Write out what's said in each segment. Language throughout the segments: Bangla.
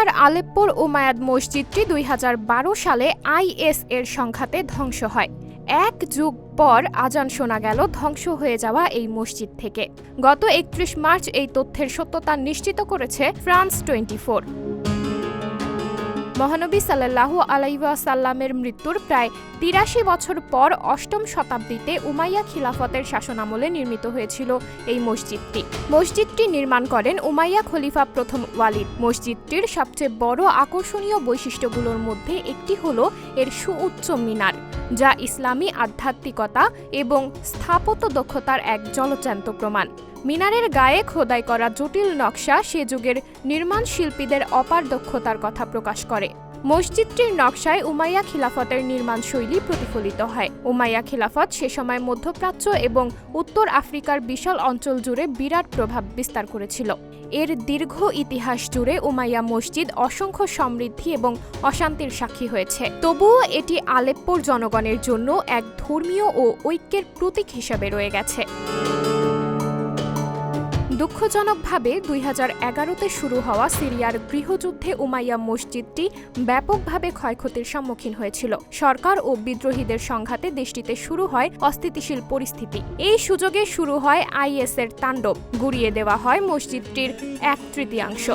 সিরিয়ার আলেপ্পোর উমাইয়াদ মসজিদটি ২০১২ সালে আইএস এর সংঘাতে ধ্বংস হয়। এক যুগ পর আজান শোনা গেল ধ্বংস হয়ে যাওয়া এই মসজিদ থেকে। গত ৩১ মার্চ এই তথ্যের সত্যতা নিশ্চিত করেছে ফ্রান্স 24। মহানবী সাল্লাল্লাহু আলাইহি ওয়াসাল্লামের মৃত্যুর প্রায় ৮৩ বছর পর অষ্টম শতাব্দীতে উমাইয়া খিলাফতের শাসনামলে নির্মিত হয়েছিল এই মসজিদটি। মসজিদটি নির্মাণ করেন উমাইয়া খলিফা প্রথম ওয়ালিদ। মসজিদটির সবচেয়ে বড় আকর্ষণীয় বৈশিষ্ট্যগুলোর মধ্যে একটি হল এর সুউচ্চ মিনার, যা ইসলামী আধ্যাত্মিকতা এবং স্থাপত্য দক্ষতার এক জলজ্যান্ত প্রমাণ। মিনারের গায়ে খোদাই করা জটিল নকশা সে যুগের নির্মাণ শিল্পীদের অপার দক্ষতার কথা প্রকাশ করে। মসজিদটির নকশায় উমাইয়া খিলাফতের নির্মাণ শৈলী প্রতিফলিত হয়। উমাইয়া খিলাফত সে সময় মধ্যপ্রাচ্য এবং উত্তর আফ্রিকার বিশাল অঞ্চল জুড়ে বিরাট প্রভাব বিস্তার করেছিল। এর দীর্ঘ ইতিহাস জুড়ে উমাইয়া মসজিদ অসংখ্য সমৃদ্ধি এবং অশান্তির সাক্ষী হয়েছে। তবুও এটি আলেপ্পোর জনগণের জন্য এক ধর্মীয় ও ঐক্যের প্রতীক হিসেবে রয়ে গেছে। দুঃখজনকভাবে ২০১১তে শুরু হওয়া সিরিয়ার গৃহযুদ্ধে উমাইয়া মসজিদটি ব্যাপকভাবে ক্ষয়ক্ষতির সম্মুখীন হয়েছিল। সরকার ও বিদ্রোহীদের সংঘাতে দেশটিতে শুরু হয় অস্থিতিশীল পরিস্থিতি। এই সুযোগে শুরু হয় আইএসের তাণ্ডব। গুড়িয়ে দেওয়া হয় মসজিদটির ১/৩।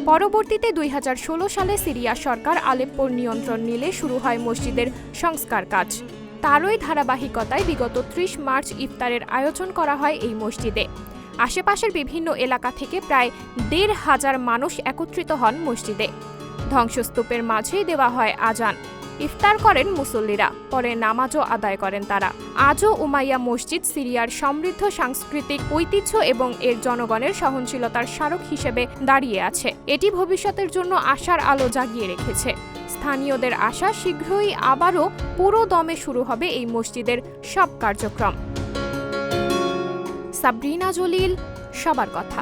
পরবর্তীতে ২০১৬ সালে সিরিয়া সরকার আলেপ্পোর নিয়ন্ত্রণ নিলে শুরু হয় মসজিদের সংস্কার কাজ। তারই ধারাবাহিকতায় বিগত ৩০ মার্চ ইফতারের আয়োজন করা হয় এই মসজিদে। আশেপাশের বিভিন্ন এলাকা থেকে প্রায় ১৫০০ মানুষ একত্রিত হন মসজিদে। ধ্বংসস্তূপের মাঝেই দেওয়া হয় আজান। ইফতার করেন মুসল্লিরা, পরে নামাজও আদায় করেন তারা। আজও উমাইয়া মসজিদ সিরিয়ার সমৃদ্ধ সাংস্কৃতিক ঐতিহ্য এবং এর জনগণের সহনশীলতার স্মারক হিসেবে দাঁড়িয়ে আছে। এটি ভবিষ্যতের জন্য আশার আলো জাগিয়ে রেখেছে। স্থানীয়দের আশা শীঘ্রই আবারও পুরো দমে শুরু হবে এই মসজিদের সব কার্যক্রম। সাবরিনা জলিল, সবার কথা।